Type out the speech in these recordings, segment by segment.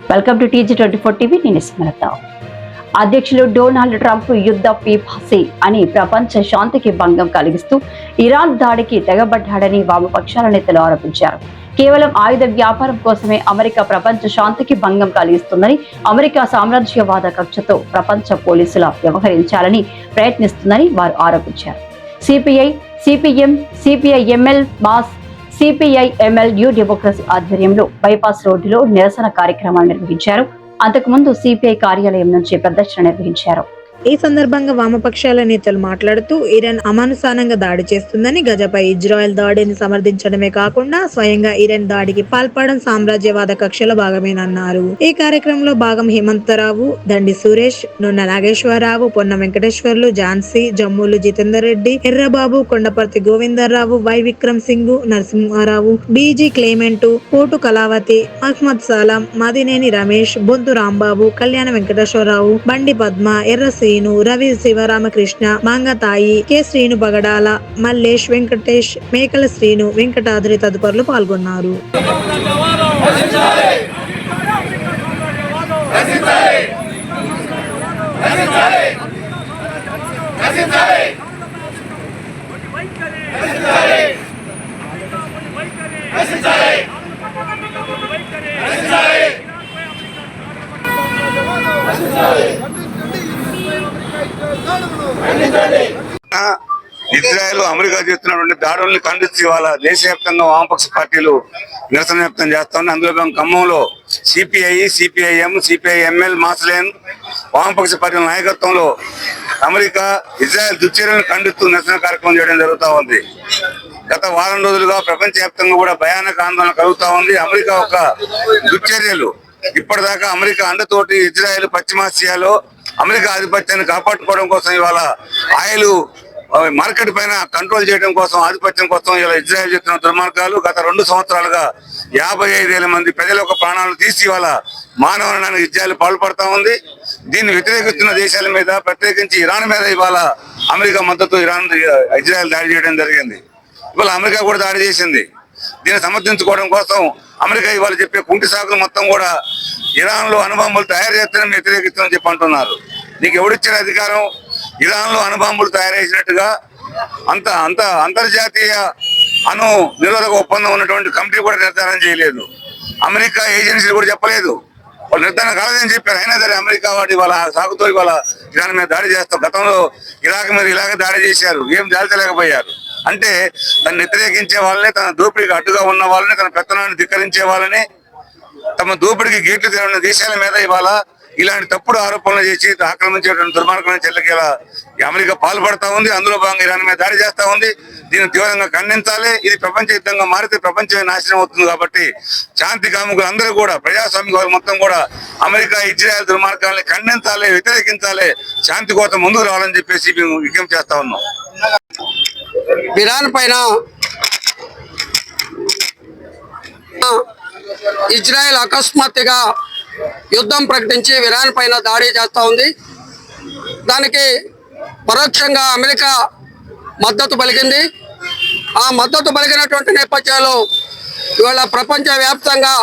Welcome to TG24 TV. నేను స్మరత. అధ్యక్షులు Donald Trump యుద్ధ పీపాసి అని ప్రపంచ శాంతికి భంగం కలిగిస్తూ ఇరాన్ దాడికి తెగబడ్డాడని వామపక్షాల నేతలు ఆరోపించారు. కేవలం ఆయుధ వ్యాపారం కోసమే అమెరికా ప్రపంచ శాంతికి భంగం కలిగిస్తుందని, అమెరికా సామ్రాజ్యవాద కక్షతో ప్రపంచ పోలీసుల వ్యవహరించాలని ప్రయత్నిస్తుందని వారు ఆరోపించారు. CPI, CPM, CPIML, mass, CPIML new democracy ఆధ్వర్యంలో బైపాస్ రోడ్డులో నిరసన కార్యక్రమాలు నిర్వహించారు. అంతకుముందు సిపిఐ కార్యాలయం నుంచి ప్రదర్శన నిర్వహించారు. ఈ సందర్భంగా వామపక్షాల నేతలు మాట్లాడుతూ ఇరాన్ అమానుషంగా దాడి చేస్తుందని, గజపై ఇజ్రాయెల్ దాడిని సమర్థించడమే కాకుండా స్వయంగా ఇరాన్ దాడికి పాల్పడడం సామ్రాజ్యవాద కక్షల భాగమేనన్నారు. ఈ కార్యక్రమంలో భాగం హేమంతరావు, దండి Suresh, Nunna Nageswararao, Ponna Venkateswarlu, Jhansi, Jammulu Jitender Reddy, Errababu, Kondaparthi Govindarao, Y Vikram Singh, Narasimharao, BG Clement, Kotu Kalavathi, Mohammed Salam, Madineni Ramesh, Bonthu Rambabu, Kalyana Venkateswararao, Bandi Padma, Erra Srinu, Ravi Sivaramakrishna, Mangatayi, K Srinu Bagadala, Mallesh, Venkatesh, Mekala Srinu, Venkatadri తదితరులు పాల్గొన్నారు. ఇజ్రాయెల్ అమెరికా చేస్తున్నటువంటి దాడుల్ని ఖండిస్తూ ఇవాళ దేశవ్యాప్తంగా వామపక్ష పార్టీలు నిరసన వ్యక్తం చేస్తా ఉన్నాయి. అందులో ఖమ్మంలో సిపిఐ, సిపిఐఎం, సిపిఐఎంఎల్, మాస్లేన్ వామపక్ష పార్టీల నాయకత్వంలో అమెరికా ఇజ్రాయెల్ దుశ్చర్యలను ఖండిస్తూ నిరసన కార్యక్రమం చేయడం జరుగుతూ ఉంది. గత వారం రోజులుగా ప్రపంచవ్యాప్తంగా కూడా భయానక ఆందోళన కలుగుతా ఉంది. అమెరికా యొక్క దుశ్చర్యలు ఇప్పటిదాకా అమెరికా అండతోటి ఇజ్రాయెల్ పశ్చిమాసియాలో అమెరికా ఆధిపత్యాన్ని కాపాడుకోవడం కోసం ఇవాళ ఆయిల్ మార్కెట్ పైన కంట్రోల్ చేయడం కోసం, ఆధిపత్యం కోసం ఇలా ఇజ్రాయెల్ చేస్తున్న దుర్మార్గాలు గత 2 సంవత్సరాలుగా 55,000 మంది ప్రజల యొక్క ప్రాణాలను తీసి ఇవాళ మానవరణానికి ఇజ్రాయెల్ పాల్పడతా ఉంది. దీన్ని వ్యతిరేకిస్తున్న దేశాల మీద, ప్రత్యేకించి ఇరాన్ మీద ఇవాళ అమెరికా మద్దతు ఇజ్రాయెల్ దాడి చేయడం జరిగింది. ఇవాళ అమెరికా కూడా దాడి చేసింది. దీన్ని సమర్థించుకోవడం కోసం అమెరికా ఇవాళ చెప్పే కుంటి సాకులు మొత్తం కూడా ఇరాన్ లో అణుబాంబులు తయారు చేస్తారని వ్యతిరేకిస్తామని చెప్పి అంటున్నారు. నీకు ఎవరిచ్చిన అధికారం? ఇరాన్ లో అణుబాంబులు తయారు చేసినట్టుగా అంతర్జాతీయ అణు నిరోధక ఒప్పందం ఉన్నటువంటి కమిటీ కూడా నిర్ధారణ చేయలేదు. అమెరికా ఏజెన్సీలు కూడా చెప్పలేదు. వాళ్ళు నిర్ధారణ కాలేదని చెప్పారు. అయినా సరే అమెరికా వాటి వాళ్ళ సాగుతో ఇవాళ ఇరాన్ మీద దాడి చేస్తాం. గతంలో ఇరాక్ మీద ఇలాగే దాడి చేశారు, ఏం దాల్చలేకపోయారు. అంటే తను వ్యతిరేకించే వాళ్ళని, తన దోపిడీకి అడ్డుగా ఉన్న వాళ్ళని, తన పెత్తనాన్ని ధిక్కరించే వాళ్ళని, తమ దోపిడికి గేట్లు తెరవని దేశాల మీద ఇవాళ ఇలాంటి తప్పుడు ఆరోపణలు చేసి ఆక్రమించేటువంటి దుర్మార్గమైన చెల్లకిలా అమెరికా పాల్పడతా ఉంది. అందులో భాగంగా ఇరాన్ మీద దాడి చేస్తా ఉంది. దీన్ని తీవ్రంగా ఖండించాలి. ఇది ప్రపంచ యుద్ధంగా మారితే ప్రపంచమే నాశనం అవుతుంది. కాబట్టి శాంతి కాముకులు అందరూ కూడా, ప్రజాస్వామిక మొత్తం కూడా అమెరికా ఇజ్రాయెల్ దుర్మార్గాన్ని ఖండించాలి, వ్యతిరేకించాలి, శాంతి కోసం ముందుకు రావాలని చెప్పేసి మేము విజ్ఞప్తి చేస్తా ఉన్నాం. ఇరాన్ పైన ఇజ్రాయెల్ అకస్మాత్తుగా యుద్ధం ప్రకటించి ఇరాన్ పైన దాడి చేస్తూ ఉంది. దానికి పరోక్షంగా అమెరికా మద్దతు పలికింది. ఆ మద్దతు పలికినటువంటి నేపథ్యంలో ఇవాళ ప్రపంచవ్యాప్తంగా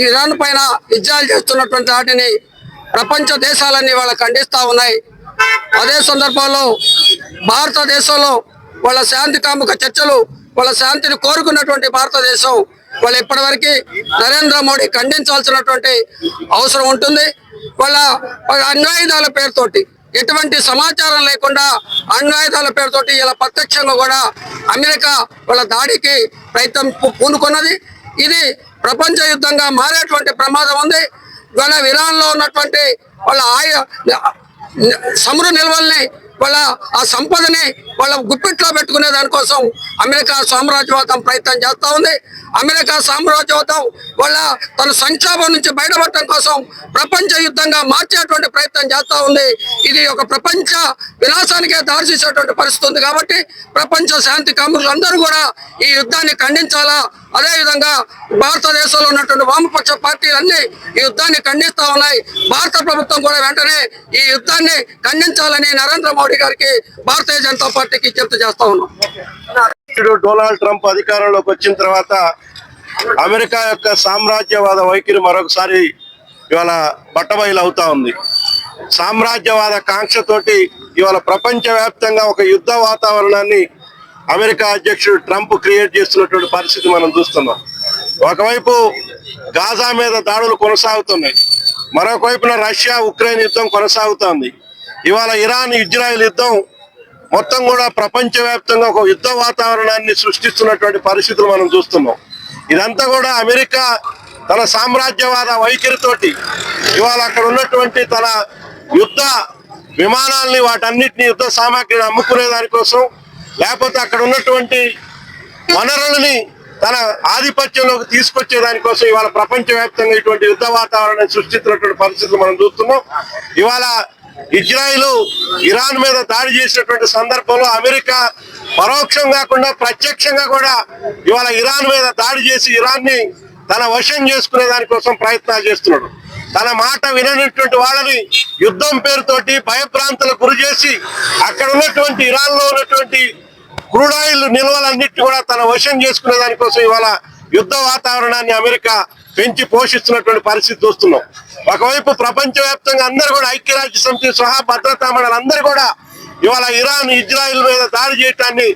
ఇరాన్ పైన ఇజ్రాయెల్ చేస్తున్నటువంటి దాడిని ప్రపంచ దేశాలన్నీ వాళ్ళ ఖండిస్తూ ఉన్నాయి. అదే సందర్భంలో భారతదేశంలో వాళ్ళ శాంతి కాముక చర్చలు, వాళ్ళ శాంతిని కోరుకున్నటువంటి భారతదేశం వాళ్ళు ఇప్పటివరకు నరేంద్ర మోడీ ఖండించాల్సినటువంటి అవసరం ఉంటుంది. వాళ్ళ అణ్వాయుధాల పేరుతోటి, ఎటువంటి సమాచారం లేకుండా అణ్వాయుధాల పేరుతోటి ఇలా ప్రత్యక్షంగా కూడా అమెరికా వాళ్ళ దాడికి ప్రయత్నం పూనుకున్నది. ఇది ప్రపంచ యుద్ధంగా మారేటువంటి ప్రమాదం ఉంది. వాళ్ళ ఇరాన్లో ఉన్నటువంటి వాళ్ళ సముద్ర నిల్వల్ని, వాళ్ళ ఆ సంపదని వాళ్ళ గుప్పిట్లో పెట్టుకునే దానికోసం అమెరికా సామ్రాజ్యవాదం ప్రయత్నం చేస్తూ ఉంది. అమెరికా సామ్రాజ్యవాదం వాళ్ళ తన సంక్షోభం నుంచి బయటపడటం కోసం ప్రపంచ యుద్ధంగా మార్చేటువంటి ప్రయత్నం చేస్తూ ఉంది. ఇది ఒక ప్రపంచ వినాశానికే దారితీసేటువంటి పరిస్థితి ఉంది. కాబట్టి ప్రపంచ శాంతి కాముకులు అందరూ కూడా ఈ యుద్ధాన్ని ఖండించాలా. అదేవిధంగా భారతదేశంలో ఉన్నటువంటి వామపక్ష పార్టీలన్నీ ఈ యుద్ధాన్ని ఖండిస్తూ ఉన్నాయి. భారత ప్రభుత్వం కూడా వెంటనే ఈ యుద్ధాన్ని ఖండించాలని నరేంద్ర మోడీ గారికి భారతీయ జనతా పార్టీకి విజ్ఞప్తి చేస్తా ఉన్నాం. డొనాల్డ్ ట్రంప్ అధికారంలోకి వచ్చిన తర్వాత అమెరికా యొక్క సామ్రాజ్యవాద వైఖరి మరొకసారి ఇవాళ బట్టబయలు అవుతా ఉంది. సామ్రాజ్యవాద కాంక్షతోటి ఇవాళ ప్రపంచవ్యాప్తంగా ఒక యుద్ధ వాతావరణాన్ని అమెరికా అధ్యక్షుడు ట్రంప్ క్రియేట్ చేస్తున్నటువంటి పరిస్థితి మనం చూస్తున్నాం. ఒకవైపు గాజా మీద దాడులు కొనసాగుతున్నాయి, మరొక వైపున రష్యా ఉక్రెయిన్ యుద్ధం కొనసాగుతోంది. ఇవాళ ఇరాన్ ఇజ్రాయెల్ యుద్ధం మొత్తం కూడా ప్రపంచవ్యాప్తంగా ఒక యుద్ధ వాతావరణాన్ని సృష్టిస్తున్నటువంటి పరిస్థితులు మనం చూస్తున్నాం. ఇదంతా కూడా అమెరికా తన సామ్రాజ్యవాద వైఖరితోటి ఇవాళ అక్కడ ఉన్నటువంటి తన యుద్ధ విమానాల్ని వాటన్నిటిని యుద్ధ సామాగ్రిని అమ్ముకునే దానికోసం, లేకపోతే అక్కడ ఉన్నటువంటి వనరులని తన ఆధిపత్యంలోకి తీసుకొచ్చే దానికోసం ఇవాళ ప్రపంచవ్యాప్తంగా ఇటువంటి యుద్ధ వాతావరణాన్ని సృష్టిస్తున్నటువంటి పరిస్థితులు మనం చూస్తున్నాం. ఇవాళ ఇజ్రాయిల్ ఇరాన్ మీద దాడి చేసినటువంటి సందర్భంలో అమెరికా పరోక్షం కాకుండా ప్రత్యక్షంగా కూడా ఇవాళ ఇరాన్ మీద దాడి చేసి ఇరాన్ ని తన వశం చేసుకునే దానికోసం ప్రయత్నాలు చేస్తున్నాడు. తన మాట వినటువంటి వాళ్ళని యుద్ధం పేరుతోటి భయభ్రాంతులకు గురి చేసి అక్కడ ఉన్నటువంటి ఇరాన్ లో ఉన్నటువంటి క్రూడ్ ఆయిల్ నిల్వలన్నిటి కూడా తన వశం చేసుకునే దానికోసం ఇవాళ యుద్ధ వాతావరణాన్ని అమెరికా పెంచి పోషిస్తున్నటువంటి పరిస్థితి చూస్తున్నాం. ఒకవైపు ప్రపంచవ్యాప్తంగా అందరూ కూడా ఐక్యరాజ్య సమితి సహా భద్రతా మండలి అందరూ కూడా ఇవాళ ఇరాన్ మీద దాడి చేయటాన్ని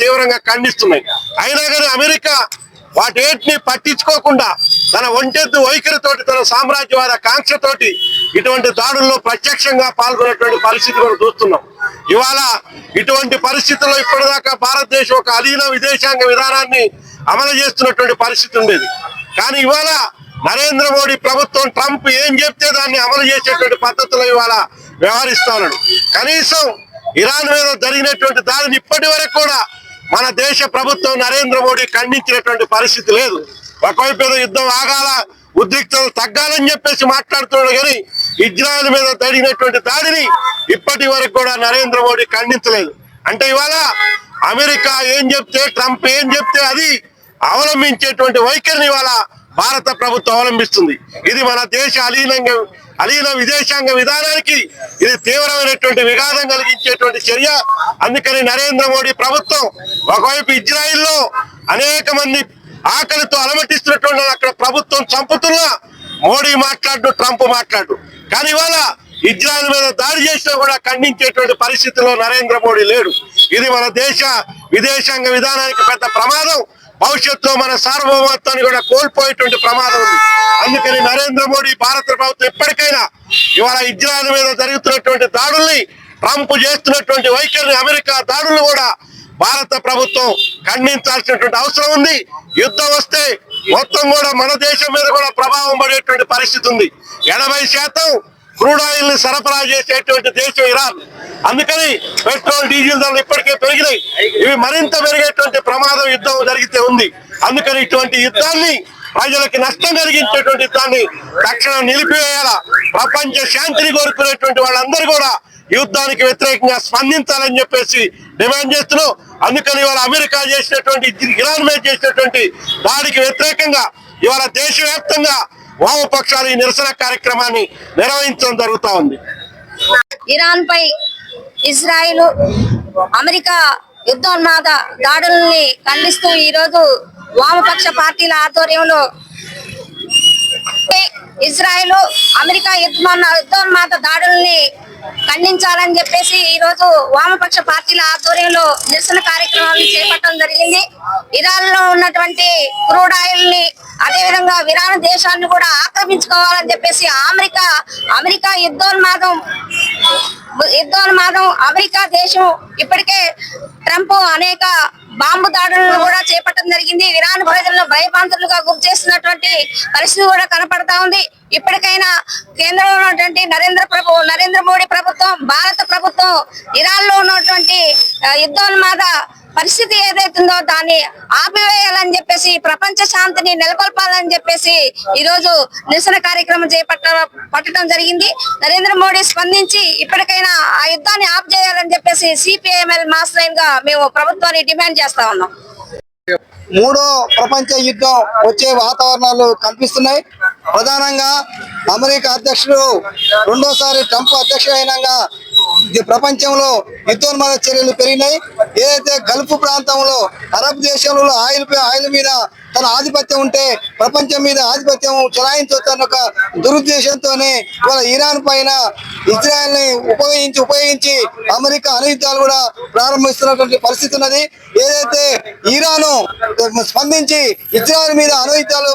తీవ్రంగా ఖండిస్తున్నాయి. అయినా కానీ అమెరికా వాటిని పట్టించుకోకుండా తన ఒంటెద్దు వైఖరితోటి తన సామ్రాజ్యవాద కాంక్షతోటి ఇటువంటి దాడుల్లో ప్రత్యక్షంగా పాల్గొనేటువంటి పరిస్థితి మనం చూస్తున్నాం. ఇవాళ ఇటువంటి పరిస్థితుల్లో ఇప్పటిదాకా భారతదేశం ఒక అధీన విదేశాంగ విధానాన్ని అమలు చేస్తున్నటువంటి పరిస్థితి ఉండేది. కానీ ఇవాళ నరేంద్ర మోడీ ప్రభుత్వం ట్రంప్ ఏం చెప్తే దాన్ని అమలు చేసేటువంటి పద్ధతిలో ఇవాళ వ్యవహరిస్తా ఉన్నాడు. కనీసం ఇరాన్ మీద జరిగినటువంటి దాడిని ఇప్పటి వరకు కూడా మన దేశ ప్రభుత్వం నరేంద్ర మోడీ ఖండించినటువంటి పరిస్థితి లేదు. ఒకవైపు ఏదో యుద్ధం ఆగాల, ఉద్రిక్తలు తగ్గాలని చెప్పేసి మాట్లాడుతున్నాడు, కానీ ఇజ్రాయెల్ మీద జరిగినటువంటి దాడిని ఇప్పటి వరకు కూడా నరేంద్ర మోడీ ఖండించలేదు. అంటే ఇవాళ అమెరికా ఏం చెప్తే, ట్రంప్ ఏం చెప్తే అది అవలంబించేటువంటి వైఖరిని ఇవాళ భారత ప్రభుత్వం అవలంబిస్తుంది. ఇది మన దేశ అలీన విదేశాంగ విధానానికి ఇది తీవ్రమైనటువంటి విఘాతం కలిగించేటువంటి చర్య. అందుకని నరేంద్ర మోడీ ప్రభుత్వం ఒకవైపు ఇజ్రాయిల్లో అనేక మంది ఆకలితో అలమటిస్తున్నటువంటి అక్కడ ప్రభుత్వం చంపుతున్నా మోడీ మాట్లాడు, ట్రంప్ మాట్లాడు. కానీ ఇవాళ ఇజ్రాయెల్ మీద దాడి చేసినా కూడా ఖండించేటువంటి పరిస్థితిలో నరేంద్ర మోడీ లేడు. ఇది మన దేశ విదేశాంగ విధానానికి పెద్ద ప్రమాదం. భవిష్యత్తులో మన సార్వభౌమత్వాన్ని కూడా కోల్పోయేటువంటి ప్రమాదం ఉంది. అందుకని నరేంద్ర మోడీ భారత ప్రభుత్వం ఎప్పటికైనా ఇవాళ ఇజ్రాయెల్ మీద జరుగుతున్నటువంటి దాడుల్ని, ట్రంప్ చేస్తున్నటువంటి వైఖరిని, అమెరికా దాడులను కూడా భారత ప్రభుత్వం ఖండించాల్సినటువంటి అవసరం ఉంది. యుద్ధం వస్తే మొత్తం కూడా మన దేశం మీద కూడా ప్రభావం పడేటువంటి పరిస్థితి ఉంది. 80% క్రూడ్ ఆయిల్ ని సరఫరా చేసేటువంటి దేశం ఇరాన్. అందుకని పెట్రోల్, డీజిల్ ధరలు ఇప్పటికే పెరిగినాయి. ఇవి మరింత పెరిగేటువంటి ప్రమాదం యుద్ధం జరిగితే ఉంది. అందుకని ఇటువంటి యుద్ధాన్ని, ప్రజలకి నష్టం కలిగించేటువంటి యుద్ధాన్ని తక్షణం నిలిపివేయాలా. ప్రపంచ శాంతిని కోరుకునేటువంటి వాళ్ళందరూ కూడా యుద్ధానికి వ్యతిరేకంగా స్పందించాలని చెప్పేసి డిమాండ్ చేస్తున్నాం. అందుకని ఇవాళ అమెరికా చేసినటువంటి, ఇరాన్ మీద చేసినటువంటి దాడికి వ్యతిరేకంగా ఇవాళ దేశవ్యాప్తంగా వామపక్షాలు ఈ నిరసన కార్యక్రమాన్ని నిర్వహించడం జరుగుతా ఉంది. ఇరాన్ పై ఇజ్రాయిల్, అమెరికా యుద్ధోన్మాద దాడుల్ని ఖండిస్తూ ఈరోజు వామపక్ష పార్టీల ఆధ్వర్యంలో ఇజ్రాయిల్, అమెరికా యుద్ధోన్మాద దాడుల్ని ఖండించాలని చెప్పేసి ఈరోజు వామపక్ష పార్టీల ఆధ్వర్యంలో నిరసన కార్యక్రమాలను చేపట్టడం జరిగింది. ఇరాన్ లో ఉన్నటువంటి క్రూడ్ ఆయిల్ ని, అదేవిధంగా ఇరాన్ దేశాన్ని కూడా ఆక్రమించుకోవాలని చెప్పేసి అమెరికా యుద్ధోన్మాదం అమెరికా దేశం ఇప్పటికే ట్రంప్ అనేక బాంబు దాడులను కూడా చేపట్టడం జరిగింది. ఇరాన్ ప్రజలను భయభ్రాంతులుగా గురి చేస్తున్నటువంటి పరిస్థితి కూడా కనపడతా ఉంది. ఇప్పటికైనా కేంద్రంలో ఉన్నటువంటి నరేంద్ర మోడీ ప్రభుత్వం, భారత ప్రభుత్వం ఇరాన్ లో ఉన్నటువంటి యుద్ధోన్మాద పరిస్థితి ఏదైతుందో దాన్ని ఆపివేయాలని చెప్పేసి, ప్రపంచ శాంతిని నెలకొల్పాలని చెప్పేసి ఈరోజు నిరసన కార్యక్రమం పట్టడం జరిగింది. నరేంద్ర మోడీ స్పందించి ఇప్పటికైనా ఆ యుద్ధాన్ని ఆప్ చేయాలని చెప్పేసి సిపిఐఎంఎల్ మాస్ లైన్ గా మేము ప్రభుత్వాన్ని డిమాండ్ చేస్తా ఉన్నాం. మూడో ప్రపంచ యుద్ధం వచ్చే వాతావరణాలు కనిపిస్తున్నాయి. ప్రధానంగా అమెరికా అధ్యక్షుడు రెండోసారి ట్రంప్ అధ్యక్షుడు అయినాక ప్రపంచంలో యుద్ధోన్మాద చర్యలు పెరిగినాయి. ఏదైతే గల్ఫ్ ప్రాంతంలో అరబ్ దేశంలో ఆయిల్ మీద తన ఆధిపత్యం ఉంటే ప్రపంచం మీద ఆధిపత్యం చెలాయించవచ్చు అన్న ఒక దురుద్దేశంతోనే ఇవాళ ఇరాన్ పైన ఇజ్రాయెల్ ని ఉపయోగించి అమెరికా అణుయుద్ధాలు కూడా ప్రారంభిస్తున్నటువంటి పరిస్థితి ఉన్నది. ఏదైతే ఇరాను స్పందించి ఇజ్రాయెల్ మీద అణుయుద్ధాలు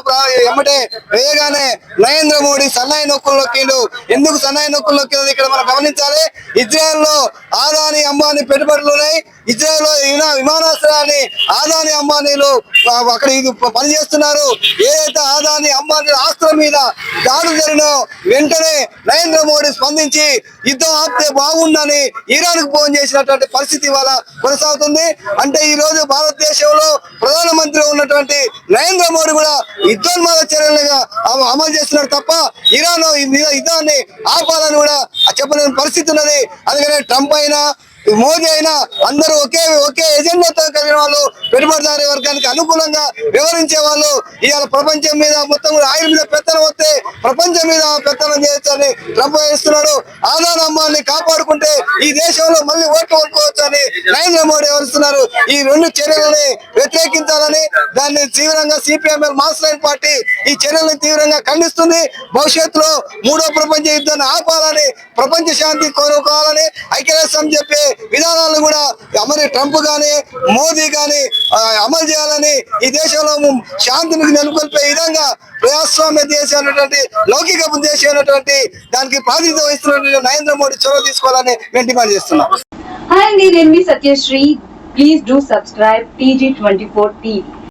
ఎమ్మటే వేయగానే నరేంద్ర మోడీ సన్నాయి నొక్కుల్లోకిండు. ఎందుకు సన్నాయి నొక్కుల్లోకి ఇక్కడ మనం గమనించాలి. ఇజ్రాయెల్ లో ఆదాని అంబానీ పెట్టుబడులు ఉన్నాయి. ఇజ్రాయెల్ లో విమానాశ్రయాన్ని ఆదాని అంబానీలు అక్కడ పనిచేస్తున్నారు. ఏదైతే ఆదాని అంబానీ ఆస్తుల మీద దాడులు జరిగిన వెంటనే నరేంద్ర మోడీ స్పందించి యుద్ధం ఆపితే బాగుందని ఇరాన్ కు ఫోన్ చేసినటువంటి పరిస్థితి ఇవాళ కొనసాగుతుంది. అంటే ఈ రోజు భారతదేశంలో ప్రధానమంత్రి ఉన్నటువంటి నరేంద్ర మోడీ కూడా యుద్ధోన్మాద చర్యలుగా అమలు చేస్తున్నారు తప్ప ఇరాన్ యుద్ధాన్ని ఆపాలని కూడా చెప్పలేని పరిస్థితి ఉన్నది. అందుకనే ట్రంప్ అయినా మోదీ అయినా అందరూ ఒకే ఎజెండాతో కలిగిన వాళ్ళు, పెట్టుబడిదారీ వర్గానికి అనుకూలంగా వివరించే వాళ్ళు. ఇవాళ ప్రపంచం మీద మొత్తం ఆయిల్ మీద పెత్తనం వస్తే ప్రపంచం మీద పెత్తనం చేయొచ్చని ట్రంప్ వేస్తున్నాడు. ఆదాని అంబానీ కాపాడుకుంటే ఈ దేశంలో మళ్ళీ ఓట్లు కొనుక్కోవచ్చని నరేంద్ర మోడీ వివరిస్తున్నారు. ఈ రెండు చర్యలని వ్యతిరేకించాలని దాన్ని తీవ్రంగా సిపిఎంఎల్ మాస్ లైన్ పార్టీ ఈ చర్యలను తీవ్రంగా ఖండిస్తుంది. భవిష్యత్తులో 3వ ప్రపంచ యుద్ధాన్ని ఆపాలని, ప్రపంచ శాంతి కోరుకోవాలని, ఐక్యరాజ్యం చెప్పే విధానాలను కూడా ట్రంప్ గాని మోదీ గాని అమలు చేయాలని, ఈ దేశంలో శాంతిని నెలకొల్పే విధంగా ప్రజాస్వామ్య దేశం అనేటువంటి లౌకిక దేశం అనేటువంటి దానికి ప్రాతినిధ్యం వహిస్తున్నటువంటి నరేంద్ర మోడీ చొరవ తీసుకోవాలని మేము డిమాండ్ చేస్తున్నాం. హాయ్ అండి, నేను మీ Satyasri. Please do subscribe TG24 TV.